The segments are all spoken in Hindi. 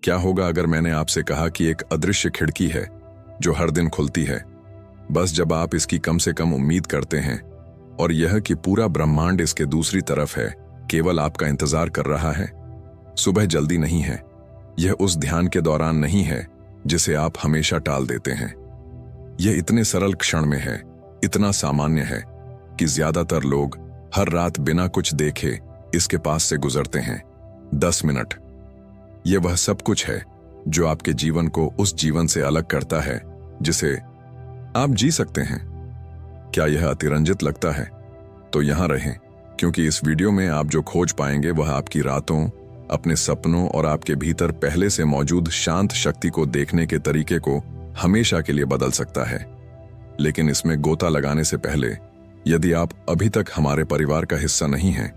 क्या होगा अगर मैंने आपसे कहा कि एक अदृश्य खिड़की है जो हर दिन खुलती है, बस जब आप इसकी कम से कम उम्मीद करते हैं, और यह कि पूरा ब्रह्मांड इसके दूसरी तरफ है, केवल आपका इंतजार कर रहा है। सुबह जल्दी नहीं है, यह उस ध्यान के दौरान नहीं है जिसे आप हमेशा टाल देते हैं। यह इतने सरल क्षण में है, इतना सामान्य है कि ज्यादातर लोग हर रात बिना कुछ देखे इसके पास से गुजरते हैं। 10 मिनट। यह वह सब कुछ है जो आपके जीवन को उस जीवन से अलग करता है जिसे आप जी सकते हैं। क्या यह अतिरंजित लगता है? तो यहां रहें, क्योंकि इस वीडियो में आप जो खोज पाएंगे वह आपकी रातों, अपने सपनों और आपके भीतर पहले से मौजूद शांत शक्ति को देखने के तरीके को हमेशा के लिए बदल सकता है। लेकिन इसमें गोता लगाने से पहले, यदि आप अभी तक हमारे परिवार का हिस्सा नहीं हैं,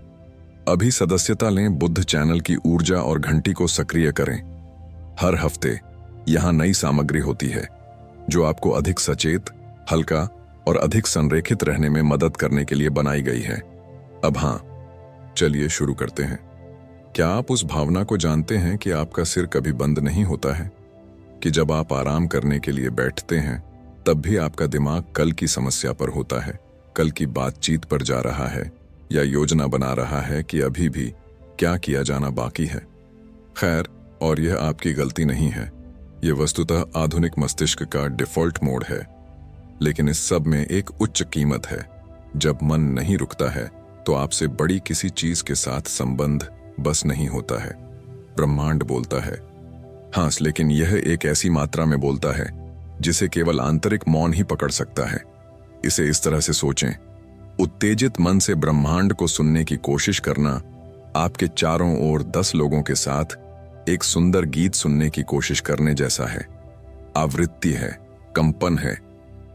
अभी सदस्यता लें। बुद्ध चैनल की ऊर्जा और घंटी को सक्रिय करें। हर हफ्ते यहां नई सामग्री होती है जो आपको अधिक सचेत, हल्का और अधिक संरेखित रहने में मदद करने के लिए बनाई गई है। अब हां, चलिए शुरू करते हैं। क्या आप उस भावना को जानते हैं कि आपका सिर कभी बंद नहीं होता है, कि जब आप आराम करने के लिए बैठते हैं तब भी आपका दिमाग कल की समस्या पर होता है, कल की बातचीत पर जा रहा है, या योजना बना रहा है कि अभी भी क्या किया जाना बाकी है। खैर, और यह आपकी गलती नहीं है, यह वस्तुतः आधुनिक मस्तिष्क का डिफॉल्ट मोड है। लेकिन इस सब में एक उच्च कीमत है। जब मन नहीं रुकता है तो आपसे बड़ी किसी चीज के साथ संबंध बस नहीं होता है। ब्रह्मांड बोलता है, हाँ, लेकिन यह एक ऐसी मात्रा में बोलता है जिसे केवल आंतरिक मौन ही पकड़ सकता है। इसे इस तरह से सोचें, उत्तेजित मन से ब्रह्मांड को सुनने की कोशिश करना आपके चारों ओर 10 लोगों के साथ एक सुंदर गीत सुनने की कोशिश करने जैसा है। आवृत्ति है, कंपन है,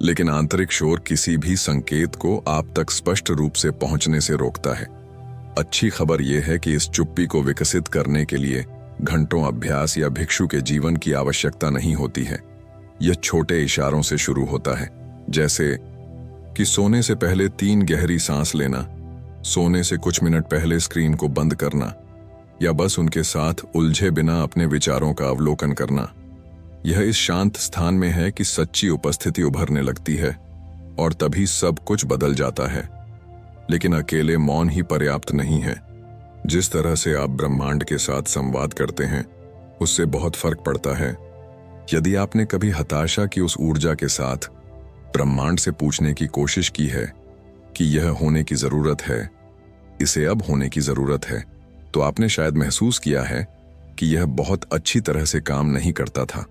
लेकिन आंतरिक शोर किसी भी संकेत को आप तक स्पष्ट रूप से पहुंचने से रोकता है। अच्छी खबर यह है कि इस चुप्पी को विकसित करने के लिए घंटों अभ्यास या भिक्षु के जीवन की आवश्यकता नहीं होती है। यह छोटे इशारों से शुरू होता है, जैसे कि सोने से पहले 3 गहरी सांस लेना, सोने से कुछ मिनट पहले स्क्रीन को बंद करना, या बस उनके साथ उलझे बिना अपने विचारों का अवलोकन करना। यह इस शांत स्थान में है कि सच्ची उपस्थिति उभरने लगती है और तभी सब कुछ बदल जाता है। लेकिन अकेले मौन ही पर्याप्त नहीं है। जिस तरह से आप ब्रह्मांड के साथ संवाद करते हैं उससे बहुत फर्क पड़ता है। यदि आपने कभी हताशा की उस ऊर्जा के साथ ब्रह्मांड से पूछने की कोशिश की है कि यह होने की जरूरत है, इसे अब होने की जरूरत है, तो आपने शायद महसूस किया है कि यह बहुत अच्छी तरह से काम नहीं करता था।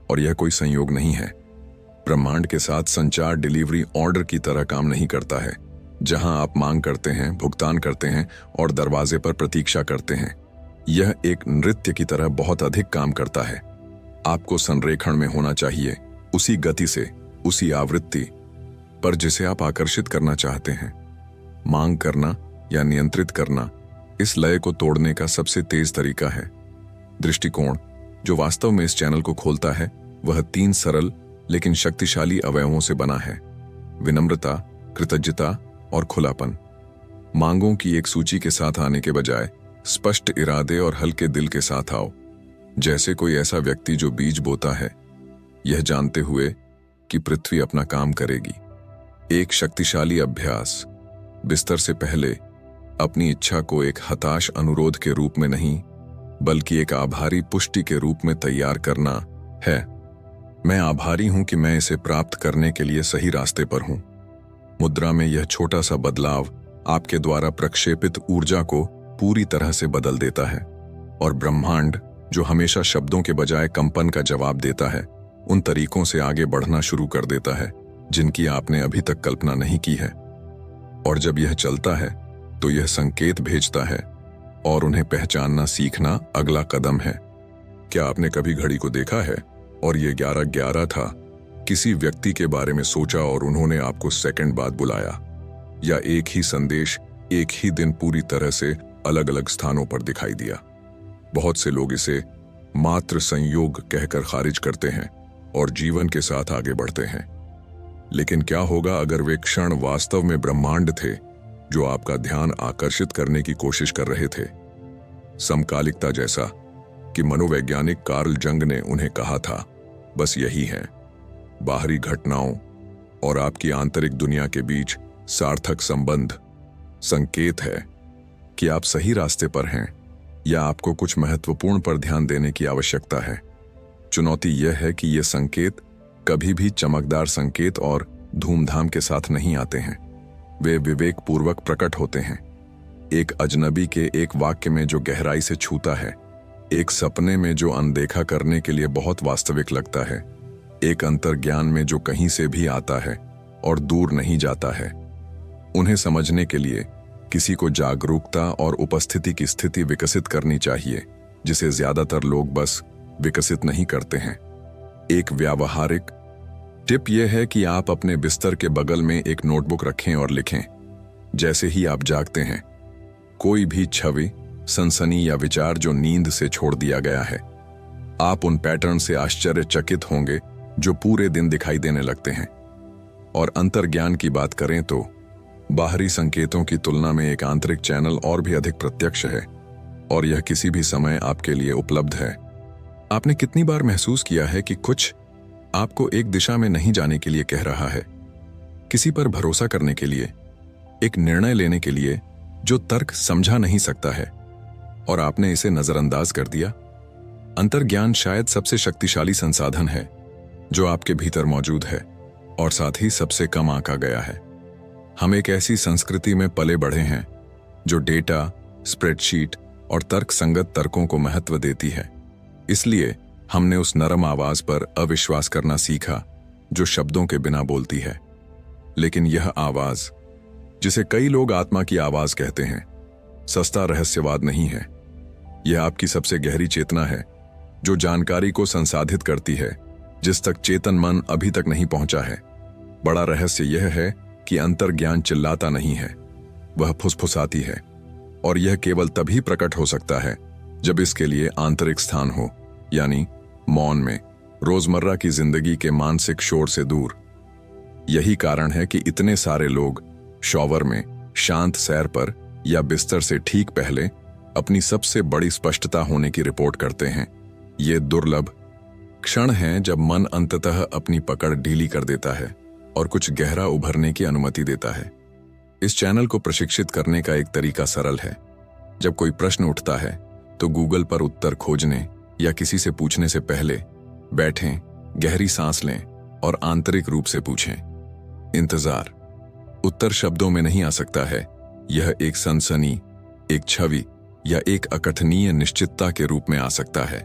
और यह कोई संयोग नहीं है। ब्रह्मांड के साथ संचार डिलीवरी ऑर्डर की तरह काम नहीं करता है, जहां आप मांग करते हैं, भुगतान करते हैं और दरवाजे पर प्रतीक्षा करते हैं। यह एक नृत्य की तरह बहुत अधिक काम करता है। आपको संरेखण में होना चाहिए, उसी गति से, उसी आवृत्ति पर जिसे आप आकर्षित करना चाहते हैं। मांग करना या नियंत्रित करना इस लय को तोड़ने का सबसे तेज तरीका है। दृष्टिकोण जो वास्तव में इस चैनल को खोलता है वह 3 सरल लेकिन शक्तिशाली अवयवों से बना है: विनम्रता, कृतज्ञता और खुलापन। मांगों की एक सूची के साथ आने के बजाय स्पष्ट इरादे और हल्के दिल के साथ आओ, जैसे कोई ऐसा व्यक्ति जो बीज बोता है, यह जानते हुए कि पृथ्वी अपना काम करेगी। एक शक्तिशाली अभ्यास, बिस्तर से पहले अपनी इच्छा को एक हताश अनुरोध के रूप में नहीं, बल्कि एक आभारी पुष्टि के रूप में तैयार करना है। मैं आभारी हूं कि मैं इसे प्राप्त करने के लिए सही रास्ते पर हूं। मुद्रा में यह छोटा सा बदलाव आपके द्वारा प्रक्षेपित ऊर्जा को पूरी तरह से बदल देता है, और ब्रह्मांड जो हमेशा शब्दों के बजाय कंपन का जवाब देता है, उन तरीकों से आगे बढ़ना शुरू कर देता है जिनकी आपने अभी तक कल्पना नहीं की है। और जब यह चलता है तो यह संकेत भेजता है, और उन्हें पहचानना सीखना अगला कदम है। क्या आपने कभी घड़ी को देखा है और ये 11:11 था? किसी व्यक्ति के बारे में सोचा और उन्होंने आपको सेकंड बाद बुलाया, या एक ही संदेश एक ही दिन पूरी तरह से अलग अलग स्थानों पर दिखाई दिया। बहुत से लोग इसे मात्र संयोग कहकर खारिज करते हैं और जीवन के साथ आगे बढ़ते हैं। लेकिन क्या होगा अगर वे क्षण वास्तव में ब्रह्मांड थे जो आपका ध्यान आकर्षित करने की कोशिश कर रहे थे? समकालिकता जैसा, कि मनोवैज्ञानिक कार्ल जंग ने उन्हें कहा था, बस यही है, बाहरी घटनाओं और आपकी आंतरिक दुनिया के बीच सार्थक संबंध संकेत है कि आप सही रास्ते पर हैं या आपको कुछ महत्वपूर्ण पर ध्यान देने की आवश्यकता है। चुनौती यह है कि ये संकेत कभी भी चमकदार संकेत और धूमधाम के साथ नहीं आते हैं। वे विवेकपूर्वक प्रकट होते हैं, एक अजनबी के एक वाक्य में जो गहराई से छूता है, एक सपने में जो अनदेखा करने के लिए बहुत वास्तविक लगता है, एक अंतर्ज्ञान में जो कहीं से भी आता है और दूर नहीं जाता है। उन्हें समझने के लिए किसी को जागरूकता और उपस्थिति की स्थिति विकसित करनी चाहिए, जिसे ज्यादातर लोग बस विकसित नहीं करते हैं। एक व्यावहारिक टिप यह है कि आप अपने बिस्तर के बगल में एक नोटबुक रखें और लिखें। जैसे ही आप जागते हैं, कोई भी छवि, सनसनी या विचार जो नींद से छोड़ दिया गया है, आप उन पैटर्न से आश्चर्यचकित होंगे जो पूरे दिन दिखाई देने लगते हैं। और अंतर्ज्ञान की बात करें तो बाहरी संकेतों की तुलना में एक आंतरिक चैनल और भी अधिक प्रत्यक्ष है, और यह किसी भी समय आपके लिए उपलब्ध है। आपने कितनी बार महसूस किया है कि कुछ आपको एक दिशा में नहीं जाने के लिए कह रहा है, किसी पर भरोसा करने के लिए, एक निर्णय लेने के लिए जो तर्क समझा नहीं सकता है, और आपने इसे नजरअंदाज कर दिया? अंतर्ज्ञान शायद सबसे शक्तिशाली संसाधन है जो आपके भीतर मौजूद है, और साथ ही सबसे कम आंका गया है। हम एक ऐसी संस्कृति में पले बढ़े हैं जो डेटा, स्प्रेडशीट और तर्कसंगत तर्कों को महत्व देती है। इसलिए हमने उस नरम आवाज पर अविश्वास करना सीखा जो शब्दों के बिना बोलती है। लेकिन यह आवाज, जिसे कई लोग आत्मा की आवाज कहते हैं, सस्ता रहस्यवाद नहीं है। यह आपकी सबसे गहरी चेतना है जो जानकारी को संसाधित करती है जिस तक चेतन मन अभी तक नहीं पहुंचा है। बड़ा रहस्य यह है कि अंतर्ज्ञान चिल्लाता नहीं है, वह फुसफुसाती है, और यह केवल तभी प्रकट हो सकता है जब इसके लिए आंतरिक स्थान हो, यानी मौन में, रोजमर्रा की जिंदगी के मानसिक शोर से दूर। यही कारण है कि इतने सारे लोग शॉवर में, शांत सैर पर या बिस्तर से ठीक पहले अपनी सबसे बड़ी स्पष्टता होने की रिपोर्ट करते हैं। ये दुर्लभ क्षण हैं जब मन अंततः अपनी पकड़ ढीली कर देता है और कुछ गहरा उभरने की अनुमति देता है। इस चैनल को प्रशिक्षित करने का एक तरीका सरल है। जब कोई प्रश्न उठता है तो गूगल पर उत्तर खोजने या किसी से पूछने से पहले बैठें, गहरी सांस लें और आंतरिक रूप से पूछें। इंतजार। उत्तर शब्दों में नहीं आ सकता है, यह एक सनसनी, एक छवि या एक अकथनीय निश्चितता के रूप में आ सकता है,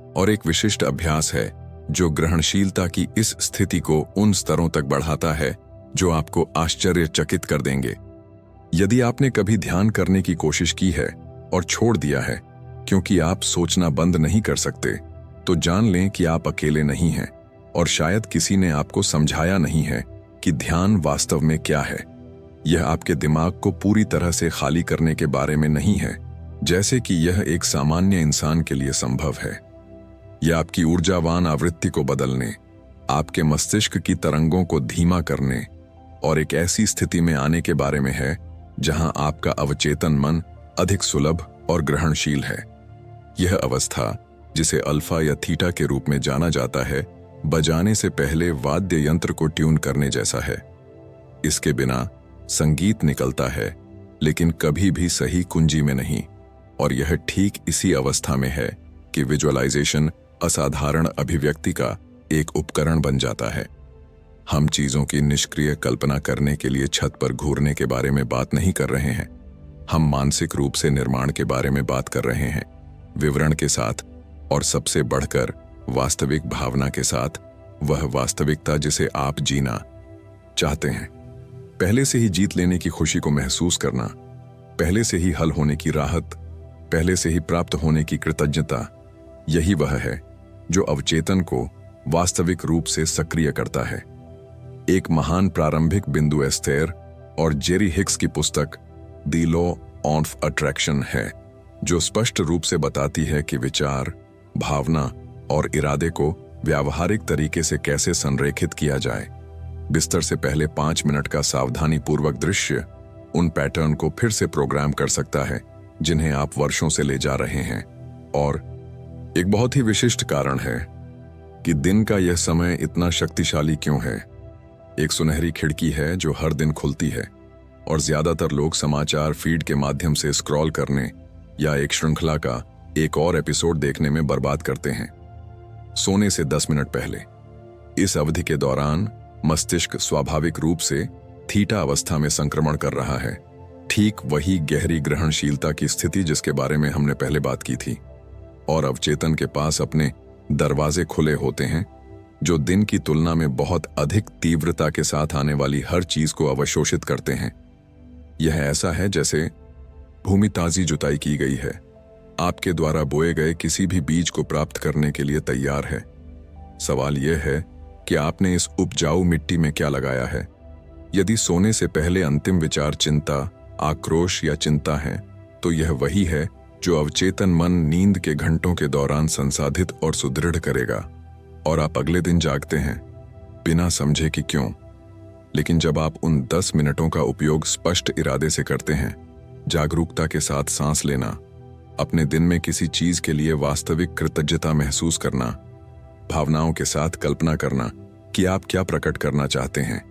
और एक विशिष्ट अभ्यास है जो ग्रहणशीलता की इस स्थिति को उन स्तरों तक बढ़ाता है जो आपको आश्चर्यचकित कर देंगे। यदि आपने कभी ध्यान करने की कोशिश की है और छोड़ दिया है क्योंकि आप सोचना बंद नहीं कर सकते, तो जान लें कि आप अकेले नहीं हैं, और शायद किसी ने आपको समझाया नहीं है कि ध्यान वास्तव में क्या है। यह आपके दिमाग को पूरी तरह से खाली करने के बारे में नहीं है, जैसे कि यह एक सामान्य इंसान के लिए संभव है। यह आपकी ऊर्जावान आवृत्ति को बदलने, आपके मस्तिष्क की तरंगों को धीमा करने और एक ऐसी स्थिति में आने के बारे में है जहां आपका अवचेतन मन अधिक सुलभ और ग्रहणशील है। यह अवस्था, जिसे अल्फा या थीटा के रूप में जाना जाता है, बजाने से पहले वाद्य यंत्र को ट्यून करने जैसा है। इसके बिना संगीत निकलता है, लेकिन कभी भी सही कुंजी में नहीं, और यह ठीक इसी अवस्था में है कि विजुअलाइजेशन असाधारण अभिव्यक्ति का एक उपकरण बन जाता है। हम चीजों की निष्क्रिय कल्पना करने के लिए छत पर घूरने के बारे में बात नहीं कर रहे हैं, हम मानसिक रूप से निर्माण के बारे में बात कर रहे हैं, विवरण के साथ, और सबसे बढ़कर वास्तविक भावना के साथ, वह वास्तविकता जिसे आप जीना चाहते हैं। पहले से ही जीत लेने की खुशी को महसूस करना, पहले से ही हल होने की राहत, पहले से ही प्राप्त होने की कृतज्ञता, यही वह है जो अवचेतन को वास्तविक रूप से सक्रिय करता है। एक महान प्रारंभिक बिंदु एस्थेर और जेरी हिक्स की पुस्तक द लॉ ऑफ अट्रैक्शन है, जो स्पष्ट रूप से बताती है कि विचार, भावना और इरादे को व्यावहारिक तरीके से कैसे संरेखित किया जाए। बिस्तर से पहले 5 मिनट का सावधानीपूर्वक दृश्य उन पैटर्न को फिर से प्रोग्राम कर सकता है जिन्हें आप वर्षों से ले जा रहे हैं, और एक बहुत ही विशिष्ट कारण है कि दिन का यह समय इतना शक्तिशाली क्यों है। एक सुनहरी खिड़की है जो हर दिन खुलती है और ज्यादातर लोग समाचार फीड के माध्यम से स्क्रॉल करने या एक श्रृंखला का एक और एपिसोड देखने में बर्बाद करते हैं। सोने से 10 मिनट पहले इस अवधि के दौरान मस्तिष्क स्वाभाविक रूप से थीटा अवस्था में संक्रमण कर रहा है, ठीक वही गहरी ग्रहणशीलता की स्थिति जिसके बारे में हमने पहले बात की थी। और अवचेतन के पास अपने दरवाजे खुले होते हैं जो दिन की तुलना में बहुत अधिक तीव्रता के साथ आने वाली हर चीज को अवशोषित करते हैं। यह ऐसा है जैसे भूमि ताजी जुताई की गई है, आपके द्वारा बोए गए किसी भी बीज को प्राप्त करने के लिए तैयार है। सवाल यह है कि आपने इस उपजाऊ मिट्टी में क्या लगाया है। यदि सोने से पहले अंतिम विचार चिंता, आक्रोश या चिंता है, तो यह वही है जो अवचेतन मन नींद के घंटों के दौरान संसाधित और सुदृढ़ करेगा और आप अगले दिन जागते हैं बिना समझे कि क्यों। लेकिन जब आप उन 10 मिनटों का उपयोग स्पष्ट इरादे से करते हैं, जागरूकता के साथ सांस लेना, अपने दिन में किसी चीज के लिए वास्तविक कृतज्ञता महसूस करना, भावनाओं के साथ कल्पना करना कि आप क्या प्रकट करना चाहते हैं,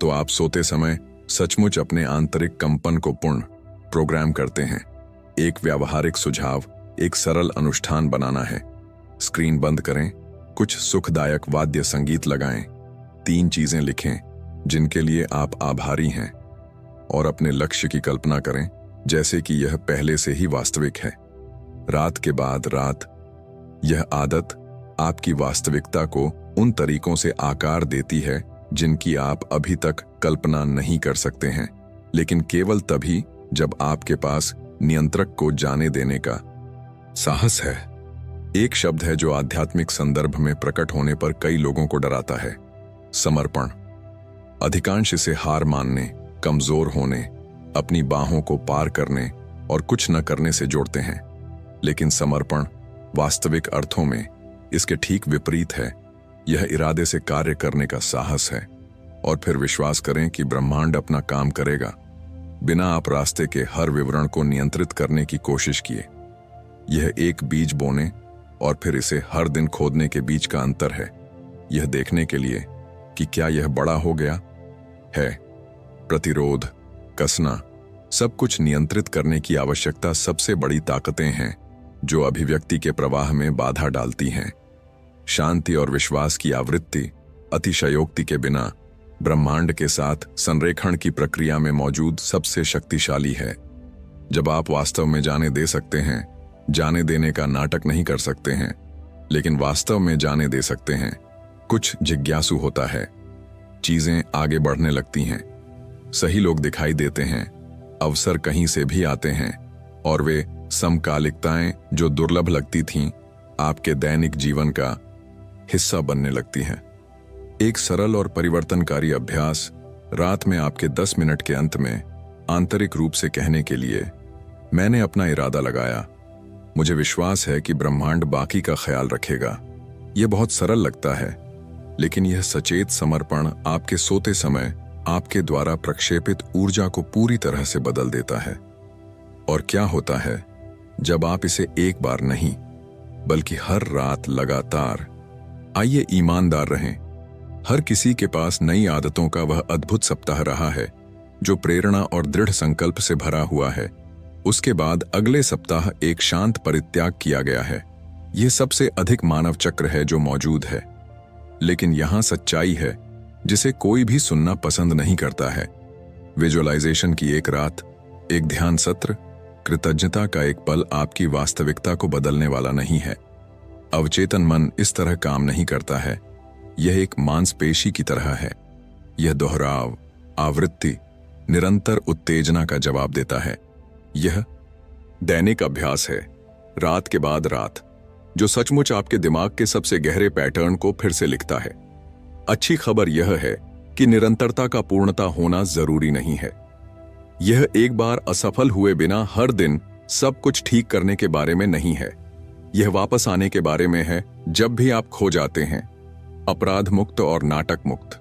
तो आप सोते समय सचमुच अपने आंतरिक कंपन को पूर्ण प्रोग्राम करते हैं। एक व्यावहारिक सुझाव एक सरल अनुष्ठान बनाना है। स्क्रीन बंद करें, कुछ सुखदायक वाद्य संगीत लगाएं, 3 चीजें लिखें जिनके लिए आप आभारी हैं और अपने लक्ष्य की कल्पना करें जैसे कि यह पहले से ही वास्तविक है। रात के बाद रात यह आदत आपकी वास्तविकता को उन तरीकों से आकार देती है जिनकी आप अभी तक कल्पना नहीं कर सकते हैं, लेकिन केवल तभी जब आपके पास नियंत्रक को जाने देने का साहस है। एक शब्द है जो आध्यात्मिक संदर्भ में प्रकट होने पर कई लोगों को डराता है, समर्पण। अधिकांश इसे हार मानने, कमजोर होने, अपनी बाहों को पार करने और कुछ न करने से जोड़ते हैं। लेकिन समर्पण वास्तविक अर्थों में इसके ठीक विपरीत है। यह इरादे से कार्य करने का साहस है और फिर विश्वास करें कि ब्रह्मांड अपना काम करेगा बिना आप रास्ते के हर विवरण को नियंत्रित करने की कोशिश किए। यह एक बीज बोने और फिर इसे हर दिन खोदने के बीच का अंतर है, यह देखने के लिए कि क्या यह बड़ा हो गया है। प्रतिरोध, कसना, सब कुछ नियंत्रित करने की आवश्यकता सबसे बड़ी ताकतें हैं जो अभिव्यक्ति के प्रवाह में बाधा डालती हैं। शांति और विश्वास की आवृत्ति अतिशयोक्ति के बिना ब्रह्मांड के साथ संरेखण की प्रक्रिया में मौजूद सबसे शक्तिशाली है। जब आप वास्तव में जाने दे सकते हैं, जाने देने का नाटक नहीं कर सकते हैं, लेकिन वास्तव में जाने दे सकते हैं, कुछ जिज्ञासु होता है। चीजें आगे बढ़ने लगती हैं, सही लोग दिखाई देते हैं, अवसर कहीं से भी आते हैं और वे समकालिकताएं जो दुर्लभ लगती थीं आपके दैनिक जीवन का हिस्सा बनने लगती हैं। एक सरल और परिवर्तनकारी अभ्यास रात में आपके 10 मिनट के अंत में आंतरिक रूप से कहने के लिए, मैंने अपना इरादा लगाया, मुझे विश्वास है कि ब्रह्मांड बाकी का ख्याल रखेगा। यह बहुत सरल लगता है, लेकिन यह सचेत समर्पण आपके सोते समय आपके द्वारा प्रक्षेपित ऊर्जा को पूरी तरह से बदल देता है। और क्या होता है जब आप इसे एक बार नहीं बल्कि हर रात लगातार। आइए ईमानदार रहें, हर किसी के पास नई आदतों का वह अद्भुत सप्ताह रहा है जो प्रेरणा और दृढ़ संकल्प से भरा हुआ है। उसके बाद अगले सप्ताह एक शांत परित्याग किया गया है। यह सबसे अधिक मानव चक्र है जो मौजूद है। लेकिन यहां सच्चाई है जिसे कोई भी सुनना पसंद नहीं करता है। विजुअलाइजेशन की एक रात, एक ध्यान सत्र, कृतज्ञता का एक पल आपकी वास्तविकता को बदलने वाला नहीं है। अवचेतन मन इस तरह काम नहीं करता है। यह एक मांसपेशी की तरह है। यह दोहराव, आवृत्ति, निरंतर उत्तेजना का जवाब देता है। यह दैनिक अभ्यास है, रात के बाद रात, जो सचमुच आपके दिमाग के सबसे गहरे पैटर्न को फिर से लिखता है। अच्छी खबर यह है कि निरंतरता का पूर्णता होना जरूरी नहीं है। यह एक बार असफल हुए बिना हर दिन सब कुछ ठीक करने के बारे में नहीं है। यह वापस आने के बारे में है जब भी आप खो जाते हैं, अपराध मुक्त और नाटक मुक्त।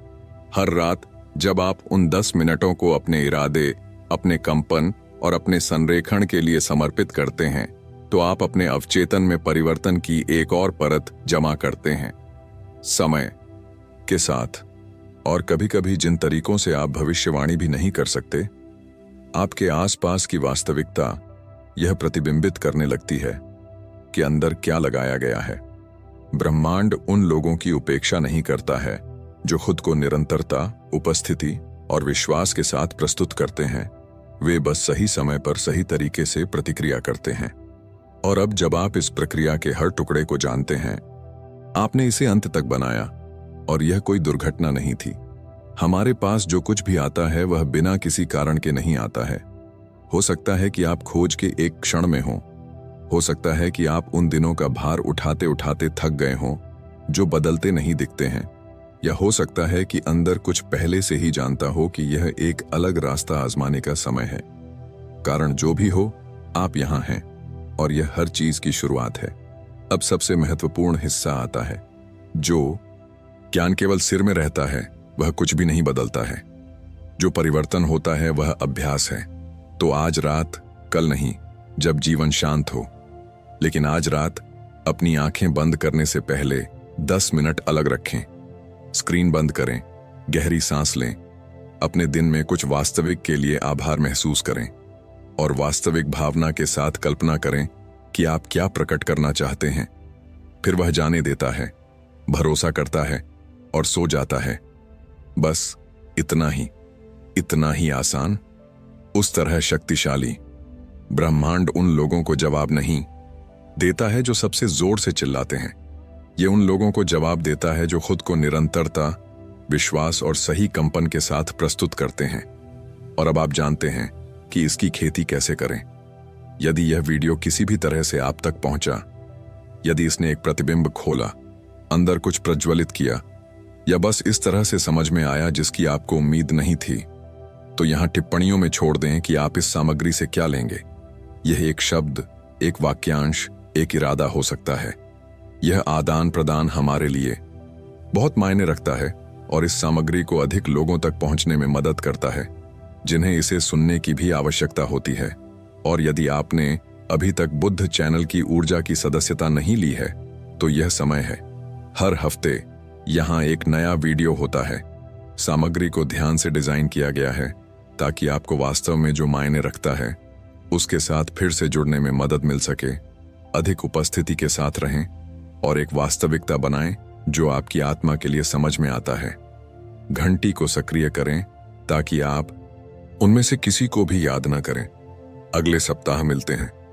हर रात जब आप उन 10 मिनटों को अपने इरादे, अपने कंपन और अपने संरेखण के लिए समर्पित करते हैं, तो आप अपने अवचेतन में परिवर्तन की एक और परत जमा करते हैं समय के साथ। और कभी कभी जिन तरीकों से आप भविष्यवाणी भी नहीं कर सकते, आपके आसपास की वास्तविकता यह प्रतिबिंबित करने लगती है कि अंदर क्या लगाया गया है। ब्रह्मांड उन लोगों की उपेक्षा नहीं करता है जो खुद को निरंतरता, उपस्थिति और विश्वास के साथ प्रस्तुत करते हैं। वे बस सही समय पर सही तरीके से प्रतिक्रिया करते हैं। और अब जब आप इस प्रक्रिया के हर टुकड़े को जानते हैं, आपने इसे अंत तक बनाया और यह कोई दुर्घटना नहीं थी। हमारे पास जो कुछ भी आता है वह बिना किसी कारण के नहीं आता है। हो सकता है कि आप खोज के एक क्षण में हो सकता है कि आप उन दिनों का भार उठाते उठाते थक गए हों जो बदलते नहीं दिखते हैं, या हो सकता है कि अंदर कुछ पहले से ही जानता हो कि यह एक अलग रास्ता आजमाने का समय है। कारण जो भी हो, आप यहां हैं और यह हर चीज की शुरुआत है। अब सबसे महत्वपूर्ण हिस्सा आता है। जो ज्ञान केवल सिर में रहता है वह कुछ भी नहीं बदलता है। जो परिवर्तन होता है वह अभ्यास है। तो आज रात, कल नहीं, जब जीवन शांत हो, लेकिन आज रात अपनी आंखें बंद करने से पहले 10 मिनट अलग रखें। स्क्रीन बंद करें, गहरी सांस लें, अपने दिन में कुछ वास्तविक के लिए आभार महसूस करें और वास्तविक भावना के साथ कल्पना करें कि आप क्या प्रकट करना चाहते हैं। फिर वह जाने देता है, भरोसा करता है और सो जाता है। बस इतना ही आसान, उस तरह शक्तिशाली। ब्रह्मांड उन लोगों को जवाब नहीं देता है जो सबसे जोर से चिल्लाते हैं। ये उन लोगों को जवाब देता है जो खुद को निरंतरता, विश्वास और सही कंपन के साथ प्रस्तुत करते हैं। और अब आप जानते हैं कि इसकी खेती कैसे करें। यदि यह वीडियो किसी भी तरह से आप तक पहुंचा, यदि इसने एक प्रतिबिंब खोला, अंदर कुछ प्रज्वलित किया, या बस इस तरह से समझ में आया जिसकी आपको उम्मीद नहीं थी, तो यहां टिप्पणियों में छोड़ दें कि आप इस सामग्री से क्या लेंगे। यह एक शब्द, एक वाक्यांश, एक इरादा हो सकता है। यह आदान प्रदान हमारे लिए बहुत मायने रखता है और इस सामग्री को अधिक लोगों तक पहुंचने में मदद करता है जिन्हें इसे सुनने की भी आवश्यकता होती है। और यदि आपने अभी तक बुद्ध चैनल की ऊर्जा की सदस्यता नहीं ली है, तो यह समय है। हर हफ्ते यहां एक नया वीडियो होता है। सामग्री को ध्यान से डिजाइन किया गया है ताकि आपको वास्तव में जो मायने रखता है उसके साथ फिर से जुड़ने में मदद मिल सके। अधिक उपस्थिति के साथ रहें और एक वास्तविकता बनाएं जो आपकी आत्मा के लिए समझ में आता है। घंटी को सक्रिय करें ताकि आप उनमें से किसी को भी याद न करें। अगले सप्ताह मिलते हैं।